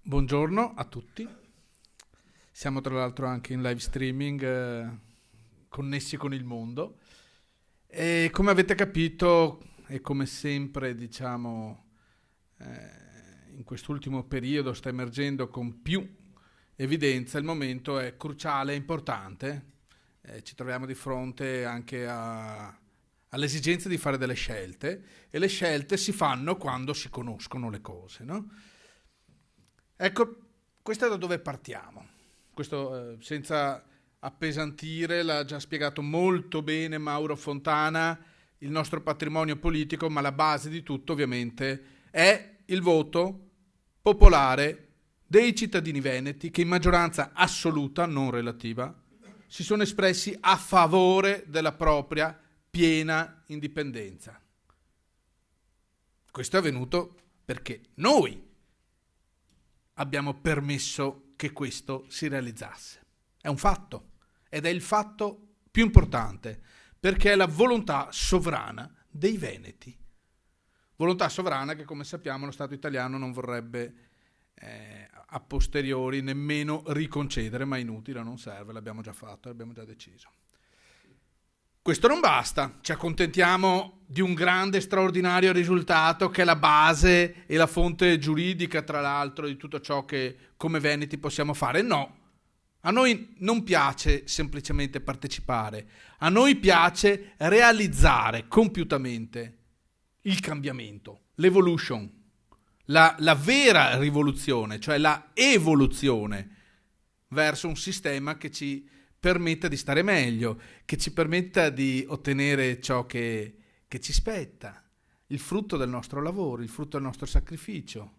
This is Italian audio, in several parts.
Buongiorno a tutti, siamo tra l'altro anche in live streaming connessi con il mondo e come avete capito e come sempre diciamo in quest'ultimo periodo sta emergendo con più evidenza, il momento è cruciale e importante. Ci troviamo di fronte anche all'esigenza di fare delle scelte e le scelte si fanno quando si conoscono le cose, no? Ecco, questo è da dove partiamo. Questo senza appesantire, l'ha già spiegato molto bene Mauro Fontana, il nostro patrimonio politico, ma la base di tutto ovviamente è il voto popolare dei cittadini veneti che in maggioranza assoluta, non relativa, si sono espressi a favore della propria piena indipendenza. Questo è avvenuto perché noi abbiamo permesso che questo si realizzasse. È un fatto ed è il fatto più importante perché è la volontà sovrana dei veneti. Volontà sovrana che, come sappiamo, lo Stato italiano non vorrebbe a posteriori nemmeno riconcedere, ma è inutile, non serve, l'abbiamo già fatto, l'abbiamo già deciso. Questo non basta, ci accontentiamo di un grande straordinario risultato che è la base e la fonte giuridica, tra l'altro, di tutto ciò che come veneti possiamo fare. No, a noi non piace semplicemente partecipare, a noi piace realizzare compiutamente il cambiamento, l'evolution, la vera rivoluzione, cioè la evoluzione verso un sistema che ci permetta di stare meglio, che ci permetta di ottenere ciò che ci spetta, il frutto del nostro lavoro, il frutto del nostro sacrificio,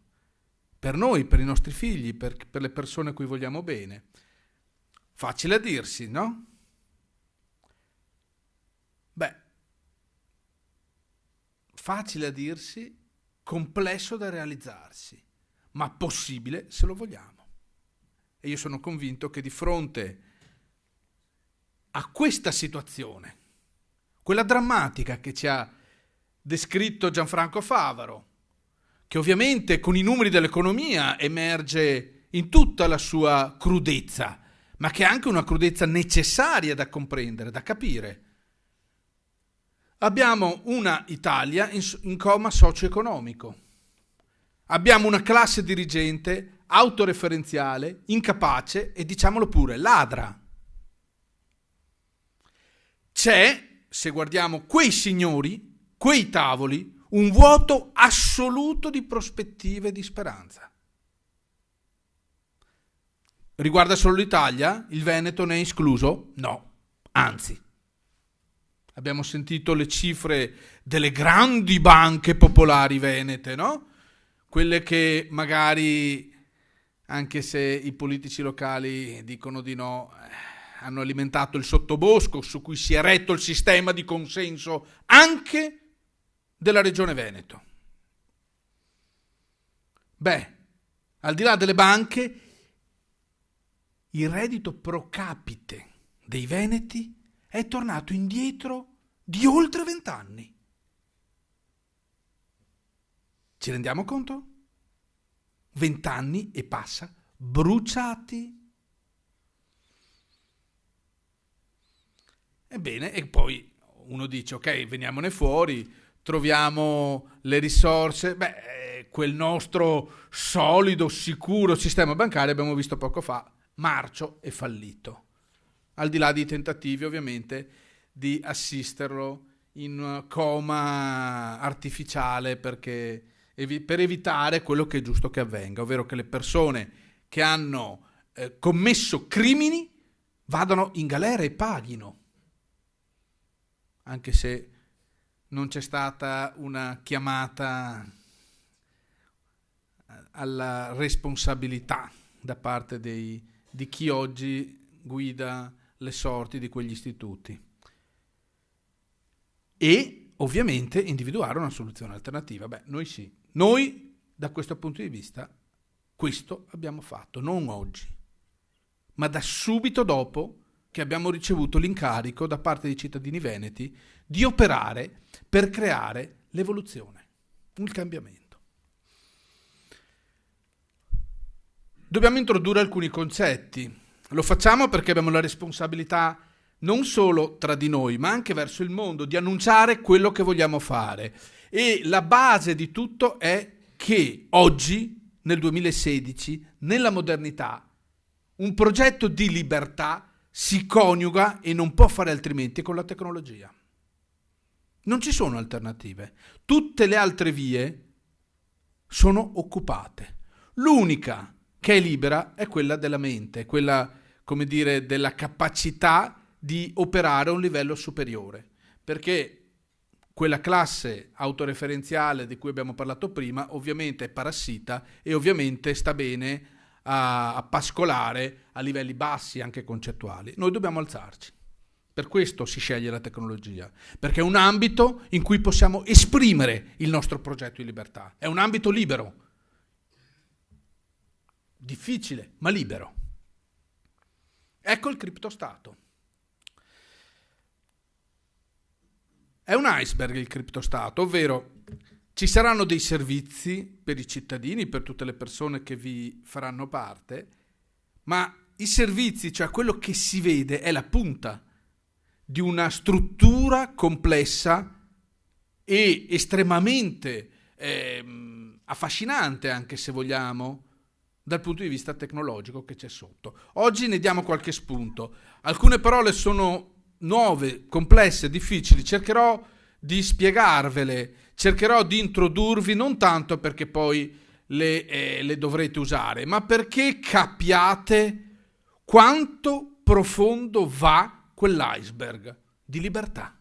per noi, per i nostri figli, per le persone a cui vogliamo bene. Facile a dirsi, no? Beh, facile a dirsi, complesso da realizzarsi, ma possibile se lo vogliamo. E io sono convinto che di fronte a questa situazione, quella drammatica che ci ha descritto Gianfranco Favaro, che ovviamente con i numeri dell'economia emerge in tutta la sua crudezza, ma che è anche una crudezza necessaria da comprendere, da capire. Abbiamo una Italia in coma socio-economico. Abbiamo una classe dirigente autoreferenziale, incapace e, diciamolo pure, ladra. C'è, se guardiamo quei signori, quei tavoli, un vuoto assoluto di prospettive e di speranza. Riguarda solo l'Italia? Il Veneto ne è escluso? No, anzi. Abbiamo sentito le cifre delle grandi banche popolari venete, no? Quelle che magari, anche se i politici locali dicono di no, hanno alimentato il sottobosco su cui si è retto il sistema di consenso anche della regione Veneto. Beh, al di là delle banche, il reddito pro capite dei veneti è tornato indietro di oltre 20 anni. Ci rendiamo conto? 20 anni e passa bruciati. Ebbene, e poi uno dice, ok, veniamone fuori, troviamo le risorse, quel nostro solido, sicuro sistema bancario, abbiamo visto poco fa, marcio e fallito. Al di là dei tentativi, ovviamente, di assisterlo in coma artificiale per evitare quello che è giusto che avvenga, ovvero che le persone che hanno commesso crimini vadano in galera e paghino. Anche se non c'è stata una chiamata alla responsabilità da parte di chi oggi guida le sorti di quegli istituti. E ovviamente individuare una soluzione alternativa. Noi sì. Noi, da questo punto di vista, questo abbiamo fatto, non oggi, ma da subito dopo che abbiamo ricevuto l'incarico da parte dei cittadini veneti di operare per creare l'evoluzione, il cambiamento. dobbiamo introdurre alcuni concetti. Lo facciamo perché abbiamo la responsabilità non solo tra di noi, ma anche verso il mondo, di annunciare quello che vogliamo fare. E la base di tutto è che oggi, nel 2016, nella modernità, un progetto di libertà si coniuga e non può fare altrimenti con la tecnologia. Non ci sono alternative. Tutte le altre vie sono occupate. L'unica che è libera è quella della mente, quella, come dire, della capacità di operare a un livello superiore, perché quella classe autoreferenziale di cui abbiamo parlato prima ovviamente è parassita e ovviamente sta bene a pascolare a livelli bassi anche concettuali. Noi dobbiamo alzarci. Per questo si sceglie la tecnologia, perché è un ambito in cui possiamo esprimere il nostro progetto di libertà. È un ambito libero, difficile, ma libero. Ecco il criptostato. È un iceberg il criptostato, ovvero ci saranno dei servizi per i cittadini, per tutte le persone che vi faranno parte, ma i servizi, cioè quello che si vede, è la punta di una struttura complessa e estremamente affascinante, anche se vogliamo, dal punto di vista tecnologico che c'è sotto. Oggi ne diamo qualche spunto. Alcune parole sono nuove, complesse, difficili. Cercherò di spiegarvele, cercherò di introdurvi, non tanto perché poi le dovrete usare, ma perché capiate quanto profondo va quell'iceberg di libertà.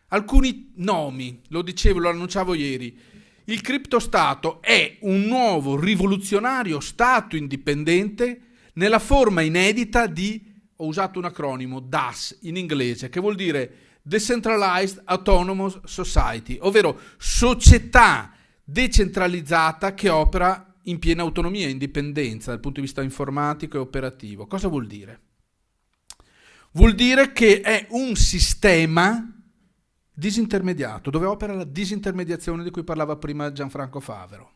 Alcuni nomi, lo dicevo, lo annunciavo ieri. Il criptostato è un nuovo rivoluzionario stato indipendente nella forma inedita di, ho usato un acronimo, DAS in inglese, che vuol dire Decentralized Autonomous Society, ovvero società decentralizzata che opera in piena autonomia e indipendenza dal punto di vista informatico e operativo. Cosa vuol dire? Vuol dire che è un sistema disintermediato, dove opera la disintermediazione di cui parlava prima Gianfranco Favaro.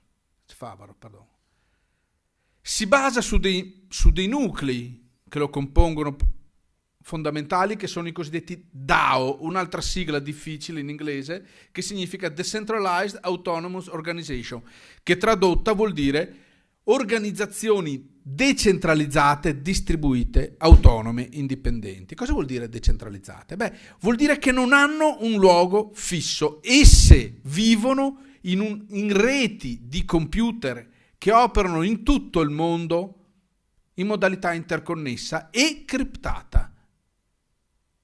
Si basa su dei nuclei che lo compongono fondamentali, che sono i cosiddetti DAO, un'altra sigla difficile in inglese, che significa Decentralized Autonomous Organization, che tradotta vuol dire organizzazioni decentralizzate, distribuite, autonome, indipendenti. Cosa vuol dire decentralizzate? Beh, vuol dire che non hanno un luogo fisso. Esse vivono in reti di computer che operano in tutto il mondo in modalità interconnessa e criptata.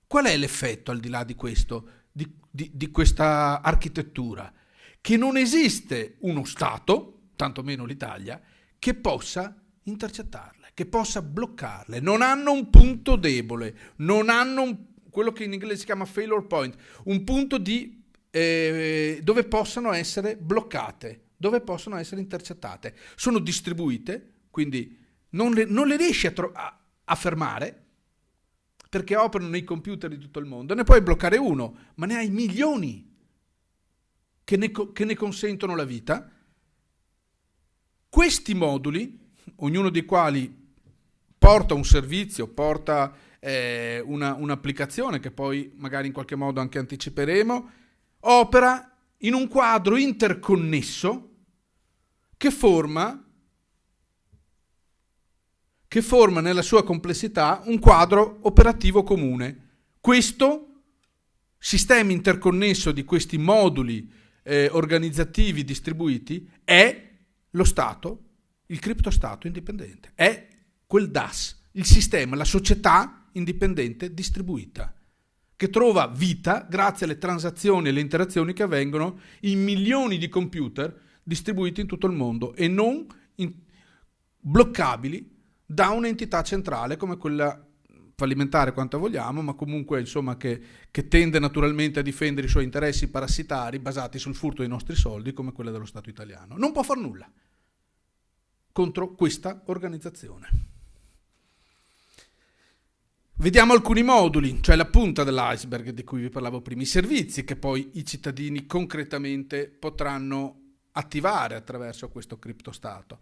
Qual è l'effetto al di là di questo, di questa architettura? Che non esiste uno Stato, tantomeno l'Italia, che possa intercettarle, che possa bloccarle. Non hanno un punto debole, non hanno quello che in inglese si chiama failure point, un punto dove possano essere bloccate, dove possono essere intercettate. Sono distribuite, quindi non le riesci a fermare, perché operano nei computer di tutto il mondo. Ne puoi bloccare uno, ma ne hai milioni che ne consentono la vita. Questi moduli, ognuno dei quali porta un servizio, porta un'applicazione che poi magari in qualche modo anche anticiperemo, opera in un quadro interconnesso che forma nella sua complessità un quadro operativo comune. Questo sistema interconnesso di questi moduli organizzativi distribuiti è lo Stato, il criptostato indipendente, è quel DAS, il sistema, la società indipendente distribuita, che trova vita grazie alle transazioni e alle interazioni che avvengono in milioni di computer distribuiti in tutto il mondo e non bloccabili da un'entità centrale come quella fallimentare quanto vogliamo, ma comunque insomma che tende naturalmente a difendere i suoi interessi parassitari basati sul furto dei nostri soldi come quella dello Stato italiano. Non può far nulla contro questa organizzazione. Vediamo alcuni moduli, cioè la punta dell'iceberg di cui vi parlavo prima, i servizi che poi i cittadini concretamente potranno attivare attraverso questo criptostato?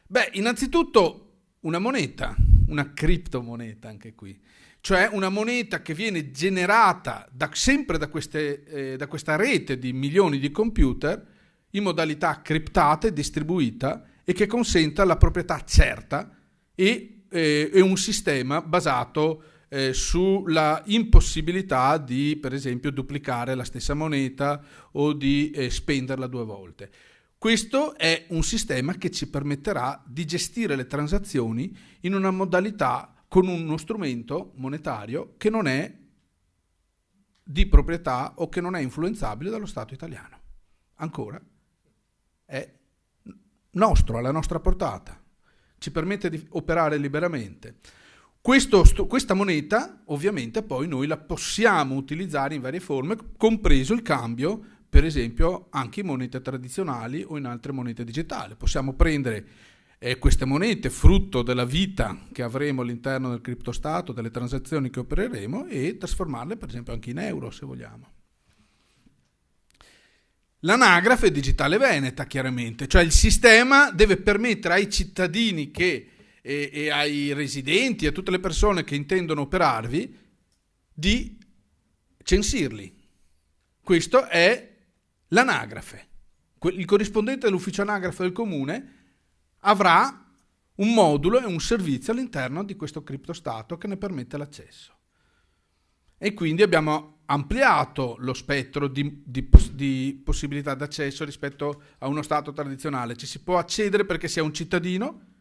Beh, innanzitutto una moneta, una criptomoneta anche qui, cioè una moneta che viene generata sempre da questa rete di milioni di computer in modalità criptata e distribuita e che consenta la proprietà certa e un sistema basato sulla impossibilità di, per esempio, duplicare la stessa moneta o di spenderla 2 volte. Questo è un sistema che ci permetterà di gestire le transazioni in una modalità con uno strumento monetario che non è di proprietà o che non è influenzabile dallo Stato italiano. Ancora, è nostro, alla nostra portata, ci permette di operare liberamente. Questa moneta, ovviamente, poi noi la possiamo utilizzare in varie forme, compreso il cambio, per esempio, anche in monete tradizionali o in altre monete digitali. Possiamo prendere queste monete, frutto della vita che avremo all'interno del criptostato, delle transazioni che opereremo, e trasformarle, per esempio, anche in euro, se vogliamo. L'anagrafe digitale veneta, chiaramente, cioè il sistema deve permettere ai cittadini e ai residenti, a tutte le persone che intendono operarvi, di censirli. Questo è l'anagrafe. Il corrispondente dell'ufficio anagrafe del comune avrà un modulo e un servizio all'interno di questo criptostato che ne permette l'accesso. E quindi abbiamo ampliato lo spettro di possibilità d'accesso rispetto a uno stato tradizionale. Ci si può accedere perché si è un cittadino,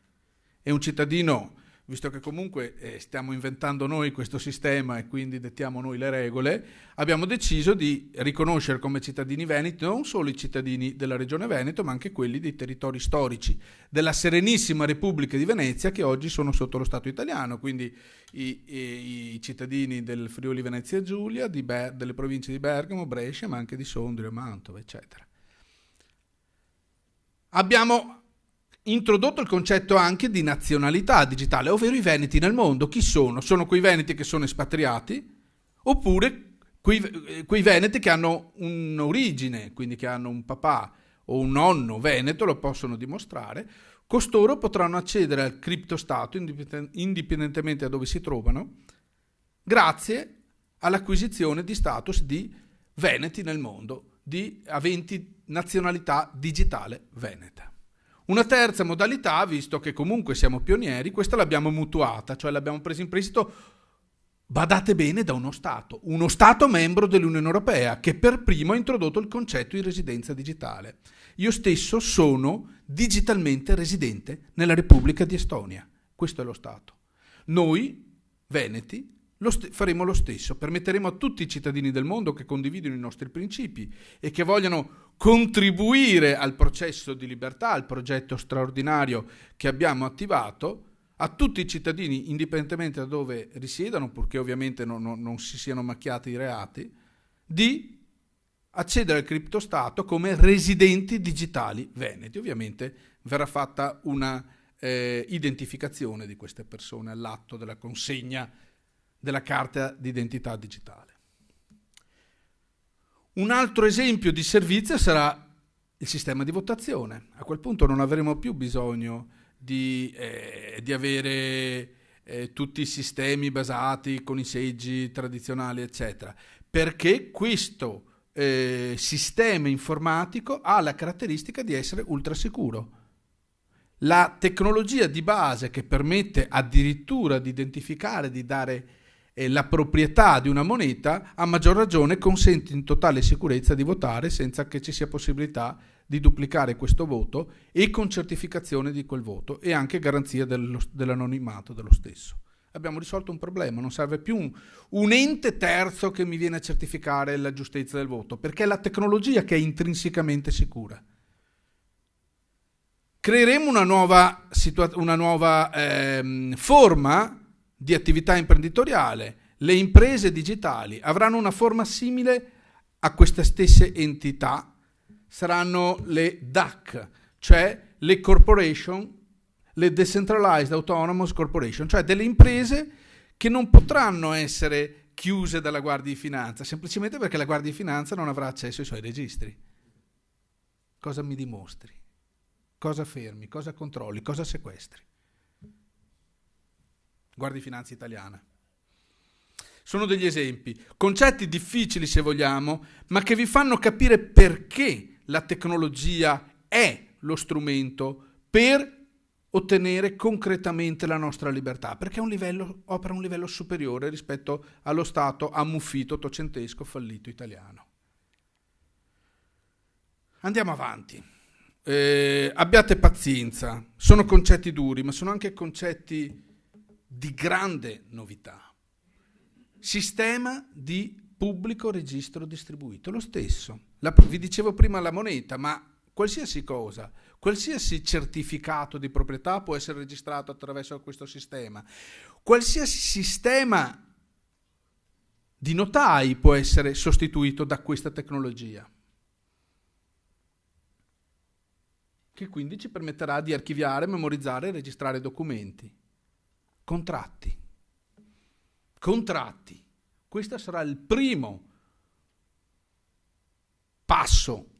e un cittadino, visto che comunque stiamo inventando noi questo sistema e quindi dettiamo noi le regole, abbiamo deciso di riconoscere come cittadini veneti non solo i cittadini della regione Veneto, ma anche quelli dei territori storici della Serenissima Repubblica di Venezia, che oggi sono sotto lo Stato italiano, quindi i cittadini del Friuli Venezia Giulia, delle province di Bergamo, Brescia, ma anche di Sondrio, Mantova, eccetera. Abbiamo introdotto il concetto anche di nazionalità digitale, ovvero i veneti nel mondo. Chi sono? Sono quei veneti che sono espatriati, oppure quei veneti che hanno un'origine, quindi che hanno un papà o un nonno veneto, lo possono dimostrare. Costoro potranno accedere al criptostato indipendentemente da dove si trovano, grazie all'acquisizione di status di veneti nel mondo, di aventi nazionalità digitale veneta. Una terza modalità, visto che comunque siamo pionieri, questa l'abbiamo mutuata, cioè l'abbiamo presa in prestito, badate bene, da uno Stato membro dell'Unione Europea, che per primo ha introdotto il concetto di residenza digitale. Io stesso sono digitalmente residente nella Repubblica di Estonia. Questo è lo Stato. Noi, veneti, faremo lo stesso. Permetteremo a tutti i cittadini del mondo che condividono i nostri principi e che vogliano contribuire al processo di libertà, al progetto straordinario che abbiamo attivato, a tutti i cittadini, indipendentemente da dove risiedano, purché ovviamente non si siano macchiati i reati, di accedere al criptostato come residenti digitali veneti. Ovviamente verrà fatta una identificazione di queste persone all'atto della consegna della carta d'identità digitale. Un altro esempio di servizio sarà il sistema di votazione. A quel punto non avremo più bisogno di avere tutti i sistemi basati con i seggi tradizionali, eccetera, perché questo sistema informatico ha la caratteristica di essere ultrasicuro. La tecnologia di base che permette addirittura di identificare, di dare la proprietà di una moneta, a maggior ragione consente in totale sicurezza di votare senza che ci sia possibilità di duplicare questo voto e con certificazione di quel voto e anche garanzia dell'anonimato dello stesso. Abbiamo risolto un problema, non serve più un ente terzo che mi viene a certificare la giustezza del voto, perché è la tecnologia che è intrinsecamente sicura. Creeremo una nuova forma di attività imprenditoriale. Le imprese digitali avranno una forma simile a queste stesse entità, saranno le DAC, cioè le corporation, le Decentralized Autonomous Corporation, cioè delle imprese che non potranno essere chiuse dalla Guardia di Finanza, semplicemente perché la Guardia di Finanza non avrà accesso ai suoi registri. cosa mi dimostri, cosa fermi, cosa controlli, cosa sequestri. Guardi Finanza Italiana. Sono degli esempi, concetti difficili se vogliamo, ma che vi fanno capire perché la tecnologia è lo strumento per ottenere concretamente la nostra libertà, perché opera a un livello superiore rispetto allo Stato ammuffito, ottocentesco, fallito italiano. Andiamo avanti. Abbiate pazienza, sono concetti duri, ma sono anche concetti di grande novità. Sistema di pubblico registro distribuito, lo stesso. Vi dicevo prima la moneta, ma qualsiasi cosa, qualsiasi certificato di proprietà può essere registrato attraverso questo sistema. Qualsiasi sistema di notai può essere sostituito da questa tecnologia, che quindi ci permetterà di archiviare, memorizzare e registrare documenti. Contratti. Questo sarà il primo passo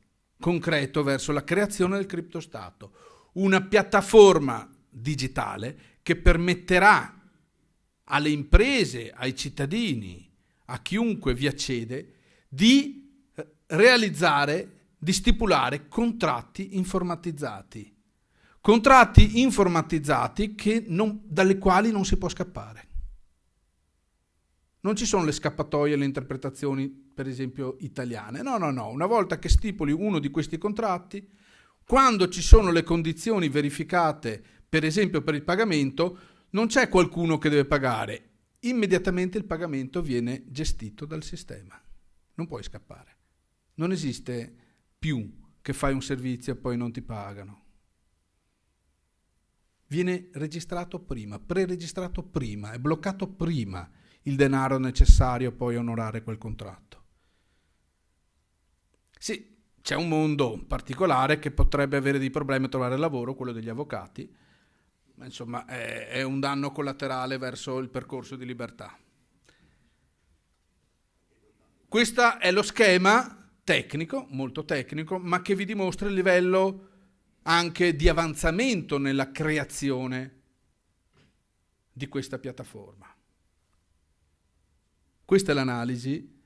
concreto verso la creazione del criptostato, una piattaforma digitale che permetterà alle imprese, ai cittadini, a chiunque vi accede, di realizzare, di stipulare contratti informatizzati dalle quali non si può scappare. Non ci sono le scappatoie, le interpretazioni, per esempio, italiane. No. Una volta che stipuli uno di questi contratti, quando ci sono le condizioni verificate, per esempio per il pagamento, non c'è qualcuno che deve pagare. Immediatamente il pagamento viene gestito dal sistema. Non puoi scappare. Non esiste più che fai un servizio e poi non ti pagano. Viene registrato prima, preregistrato prima, è bloccato prima il denaro necessario poi a onorare quel contratto. Sì, c'è un mondo particolare che potrebbe avere dei problemi a trovare lavoro, quello degli avvocati, ma insomma è un danno collaterale verso il percorso di libertà. Questo è lo schema tecnico, molto tecnico, ma che vi dimostra il livello anche di avanzamento nella creazione di questa piattaforma. Questa è l'analisi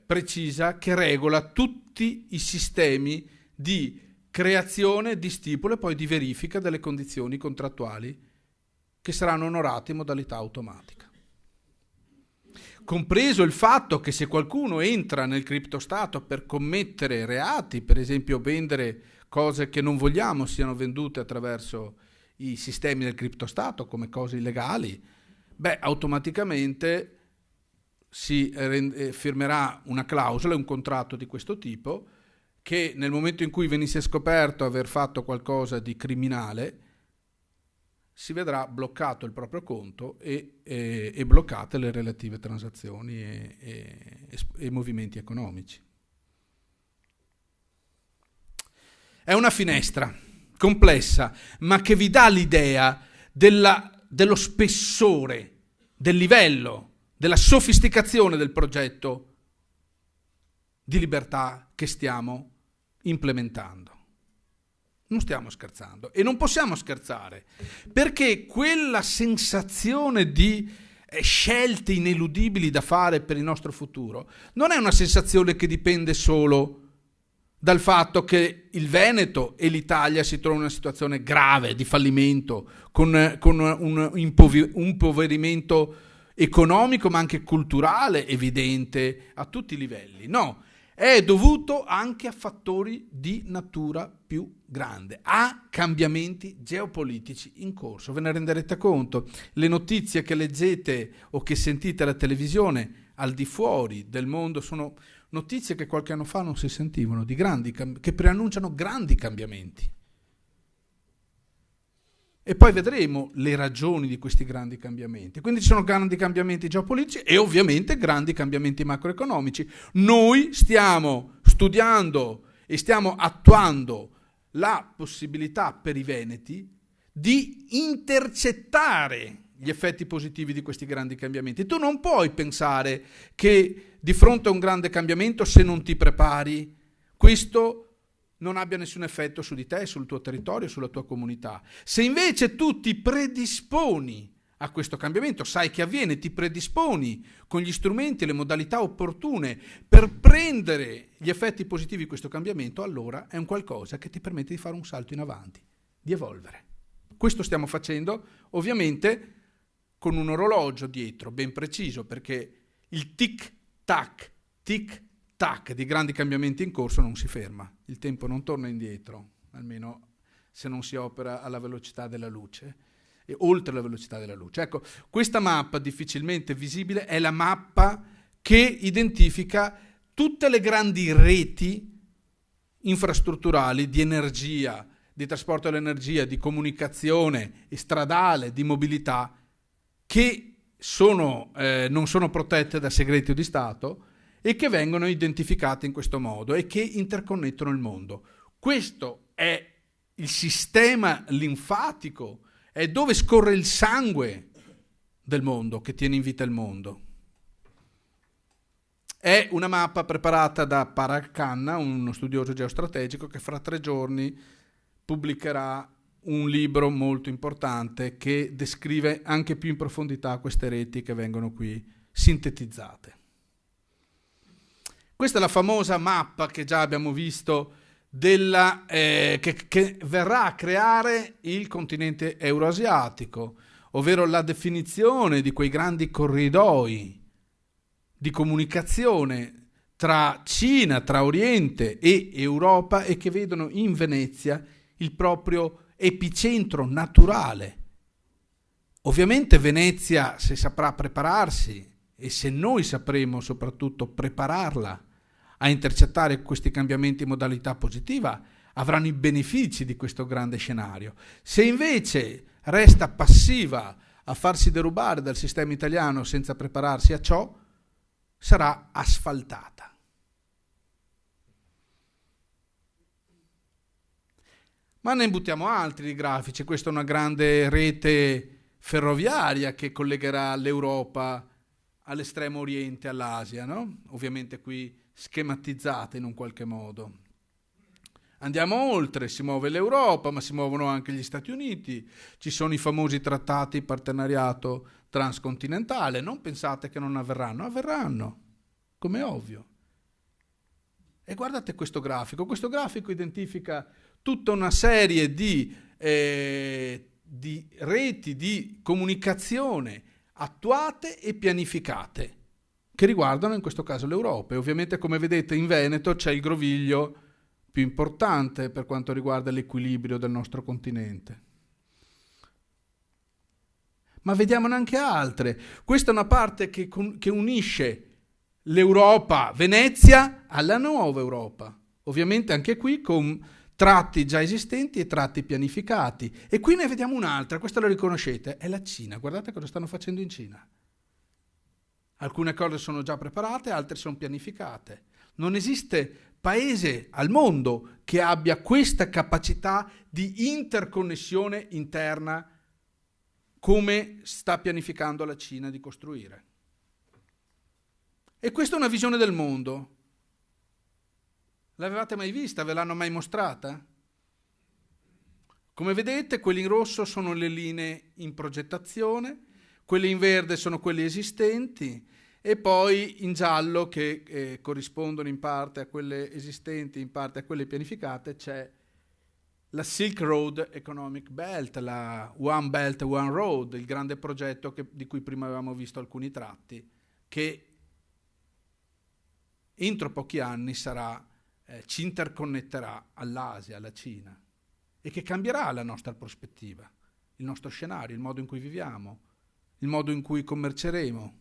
precisa che regola tutti i sistemi di creazione, di stipula e poi di verifica delle condizioni contrattuali che saranno onorate in modalità automatica. Compreso il fatto che se qualcuno entra nel criptostato per commettere reati, per esempio vendere cose che non vogliamo siano vendute attraverso i sistemi del criptostato come cose illegali, automaticamente si firmerà una clausola, un contratto di questo tipo, che nel momento in cui venisse scoperto aver fatto qualcosa di criminale, si vedrà bloccato il proprio conto e bloccate le relative transazioni e movimenti economici. È una finestra complessa, ma che vi dà l'idea dello spessore, del livello, della sofisticazione del progetto di libertà che stiamo implementando. Non stiamo scherzando e non possiamo scherzare, perché quella sensazione di scelte ineludibili da fare per il nostro futuro non è una sensazione che dipende solo dal fatto che il Veneto e l'Italia si trovano in una situazione grave di fallimento, con un impoverimento economico ma anche culturale evidente a tutti i livelli. No, è dovuto anche a fattori di natura più grande, a cambiamenti geopolitici in corso. Ve ne renderete conto? Le notizie che leggete o che sentite alla televisione al di fuori del mondo sono notizie che qualche anno fa non si sentivano, che preannunciano grandi cambiamenti. E poi vedremo le ragioni di questi grandi cambiamenti. Quindi ci sono grandi cambiamenti geopolitici e ovviamente grandi cambiamenti macroeconomici. Noi stiamo studiando e stiamo attuando la possibilità per i veneti di intercettare gli effetti positivi di questi grandi cambiamenti. Tu non puoi pensare che di fronte a un grande cambiamento, se non ti prepari, questo non abbia nessun effetto su di te, sul tuo territorio, sulla tua comunità. Se invece tu ti predisponi a questo cambiamento, sai che avviene, ti predisponi con gli strumenti e le modalità opportune per prendere gli effetti positivi di questo cambiamento, allora è un qualcosa che ti permette di fare un salto in avanti, di evolvere. Questo stiamo facendo, ovviamente, con un orologio dietro, ben preciso, perché il tic-tac di grandi cambiamenti in corso non si ferma. Il tempo non torna indietro, almeno se non si opera alla velocità della luce. E oltre la velocità della luce. Ecco, questa mappa difficilmente visibile è la mappa che identifica tutte le grandi reti infrastrutturali di energia, di trasporto dell'energia, di comunicazione stradale, di mobilità, che non sono protette da segreti di Stato e che vengono identificate in questo modo e che interconnettono il mondo. Questo è il sistema linfatico, è dove scorre il sangue del mondo, che tiene in vita il mondo. È una mappa preparata da Parag Khanna, uno studioso geostrategico, che fra 3 giorni pubblicherà un libro molto importante che descrive anche più in profondità queste reti che vengono qui sintetizzate. Questa è la famosa mappa che già abbiamo visto che verrà a creare il continente euroasiatico, ovvero la definizione di quei grandi corridoi di comunicazione tra Cina, tra Oriente e Europa, e che vedono in Venezia il proprio epicentro naturale. Ovviamente Venezia, se saprà prepararsi e se noi sapremo soprattutto prepararla a intercettare questi cambiamenti in modalità positiva, avranno i benefici di questo grande scenario. Se invece resta passiva a farsi derubare dal sistema italiano senza prepararsi a ciò, sarà asfaltata. Ma ne buttiamo altri di grafici. Questa è una grande rete ferroviaria che collegherà l'Europa all'estremo oriente, all'Asia, no? Ovviamente qui schematizzate in un qualche modo. Andiamo oltre, si muove l'Europa, ma si muovono anche gli Stati Uniti, ci sono i famosi trattati di partenariato transcontinentale, non pensate che non avverranno, come è ovvio. E guardate questo grafico identifica tutta una serie di reti di comunicazione attuate e pianificate, che riguardano in questo caso l'Europa. E ovviamente, come vedete, in Veneto c'è il groviglio più importante per quanto riguarda l'equilibrio del nostro continente. Ma vediamone anche altre. Questa è una parte che unisce l'Europa, Venezia, alla nuova Europa. Ovviamente anche qui con tratti già esistenti e tratti pianificati. E qui ne vediamo un'altra, questa la riconoscete, è la Cina. Guardate cosa stanno facendo in Cina. Alcune cose sono già preparate, altre sono pianificate. Non esiste paese al mondo che abbia questa capacità di interconnessione interna come sta pianificando la Cina di costruire. E questa è una visione del mondo. L'avevate mai vista? Ve l'hanno mai mostrata? Come vedete, quelle in rosso sono le linee in progettazione, quelle in verde sono quelle esistenti, e poi in giallo, che corrispondono in parte a quelle esistenti, in parte a quelle pianificate, c'è la Silk Road Economic Belt, la One Belt, One Road, il grande progetto di cui prima avevamo visto alcuni tratti, che entro pochi anni ci interconnetterà all'Asia, alla Cina, e che cambierà la nostra prospettiva, il nostro scenario, il modo in cui viviamo, il modo in cui commerceremo.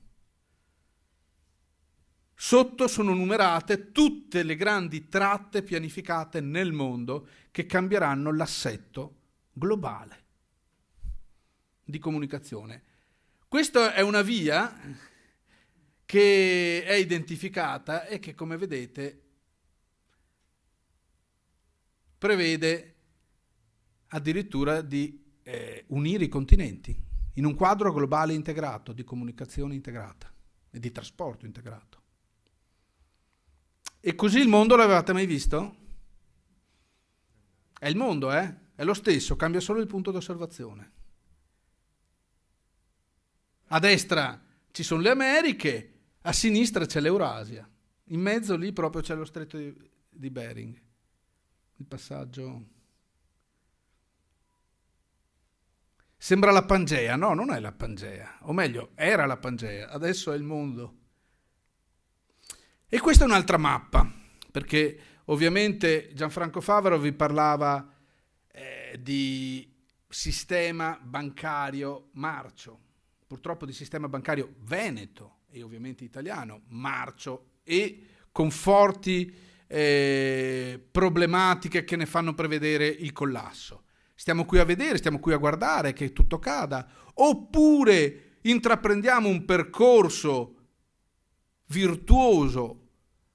Sotto sono numerate tutte le grandi tratte pianificate nel mondo che cambieranno l'assetto globale di comunicazione. Questa è una via che è identificata e che, come vedete, prevede addirittura di unire i continenti in un quadro globale integrato, di comunicazione integrata e di trasporto integrato. E così il mondo l'avevate mai visto? È il mondo, È lo stesso, cambia solo il punto d'osservazione. A destra ci sono le Americhe, a sinistra c'è l'Eurasia. In mezzo lì proprio c'è lo stretto di Bering. Il passaggio... Sembra la Pangea. No, non è la Pangea. O meglio, era la Pangea. Adesso è il mondo. E questa è un'altra mappa, perché ovviamente Gianfranco Favaro vi parlava di sistema bancario marcio, purtroppo di sistema bancario veneto e ovviamente italiano, marcio e con forti problematiche che ne fanno prevedere il collasso. Stiamo qui a vedere, stiamo qui a guardare che tutto cada, oppure intraprendiamo un percorso virtuoso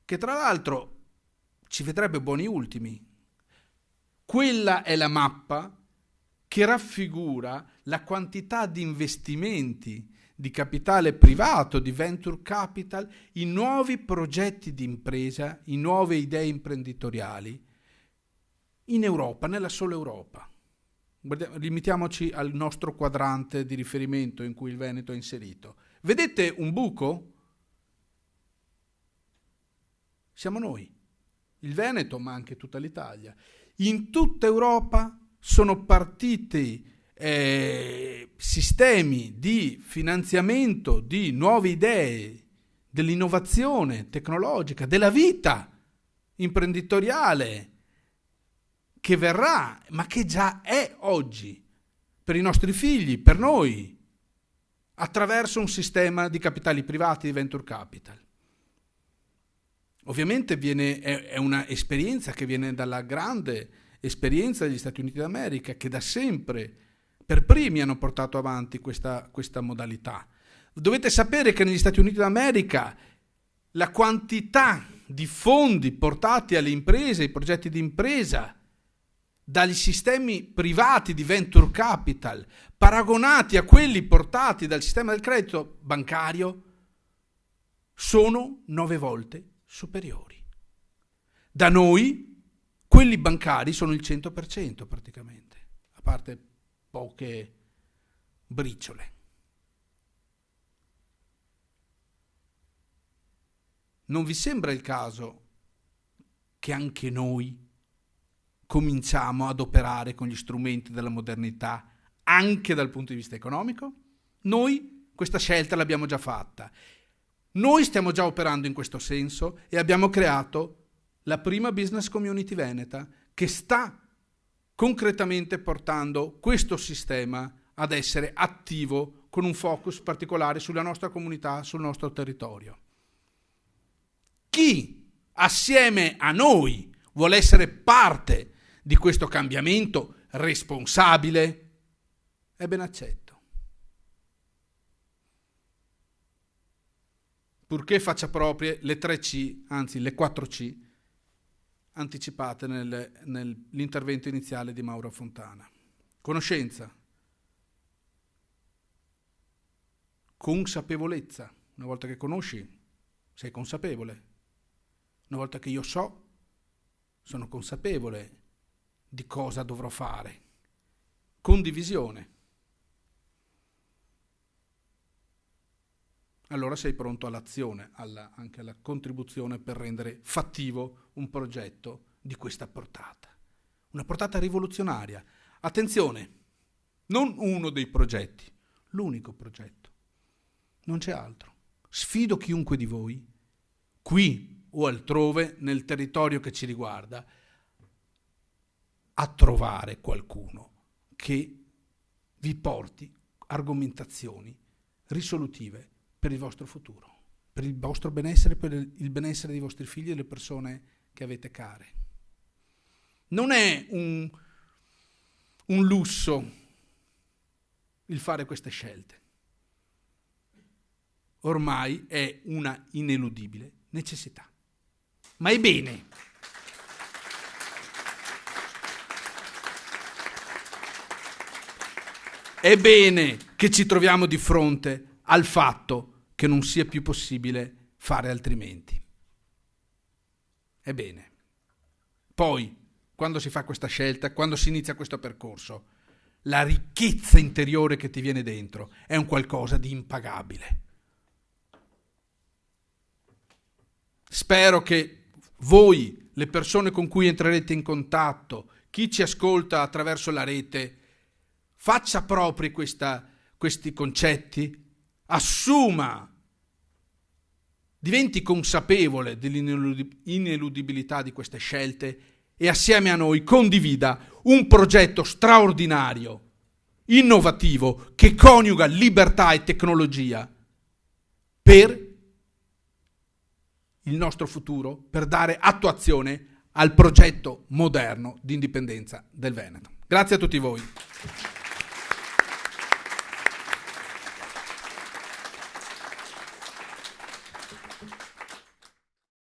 che tra l'altro ci vedrebbe buoni ultimi. Quella è la mappa che raffigura la quantità di investimenti di capitale privato, di venture capital, in nuovi progetti di impresa, in nuove idee imprenditoriali in Europa, nella sola Europa. Limitiamoci al nostro quadrante di riferimento in cui il Veneto è inserito. Vedete un buco? Siamo noi, il Veneto, ma anche tutta l'Italia. In tutta Europa sono partiti sistemi di finanziamento di nuove idee, dell'innovazione tecnologica, della vita imprenditoriale che verrà, ma che già è oggi, per i nostri figli, per noi, attraverso un sistema di capitali privati, di venture capital. Ovviamente è una esperienza che viene dalla grande esperienza degli Stati Uniti d'America, che da sempre per primi hanno portato avanti questa modalità. Dovete sapere che negli Stati Uniti d'America la quantità di fondi portati alle imprese, ai progetti di impresa, dagli sistemi privati di venture capital, paragonati a quelli portati dal sistema del credito bancario, sono 9 volte superiori. Da noi quelli bancari sono il 100% praticamente, a parte poche briciole. Non vi sembra il caso che anche noi cominciamo ad operare con gli strumenti della modernità anche dal punto di vista economico? Noi questa scelta l'abbiamo già fatta. Noi stiamo già operando in questo senso e abbiamo creato la prima business community veneta che sta concretamente portando questo sistema ad essere attivo con un focus particolare sulla nostra comunità, sul nostro territorio. Chi assieme a noi vuole essere parte di questo cambiamento responsabile è ben accetto. Purché faccia proprie le 3C, anzi le 4C, anticipate nell'intervento iniziale di Mauro Fontana. Conoscenza, consapevolezza. Una volta che conosci, sei consapevole. Una volta che io so, sono consapevole di cosa dovrò fare. Condivisione. Allora sei pronto all'azione, anche alla contribuzione per rendere fattivo un progetto di questa portata. Una portata rivoluzionaria. Attenzione, non uno dei progetti, l'unico progetto. Non c'è altro. Sfido chiunque di voi, qui o altrove, nel territorio che ci riguarda, a trovare qualcuno che vi porti argomentazioni risolutive per il vostro futuro, per il vostro benessere, per il benessere dei vostri figli e delle persone che avete care. Non è un lusso il fare queste scelte. Ormai è una ineludibile necessità. Ma è bene. È bene che ci troviamo di fronte al fatto che non sia più possibile fare altrimenti. È bene. Poi quando si fa questa scelta, quando si inizia questo percorso. La ricchezza interiore che ti viene dentro è un qualcosa di impagabile. Spero che voi, le persone con cui entrerete in contatto, chi ci ascolta attraverso la rete, faccia propri questi concetti, assuma, diventi consapevole dell'ineludibilità di queste scelte e assieme a noi condivida un progetto straordinario, innovativo, che coniuga libertà e tecnologia per il nostro futuro, per dare attuazione al progetto moderno di indipendenza del Veneto. Grazie a tutti voi.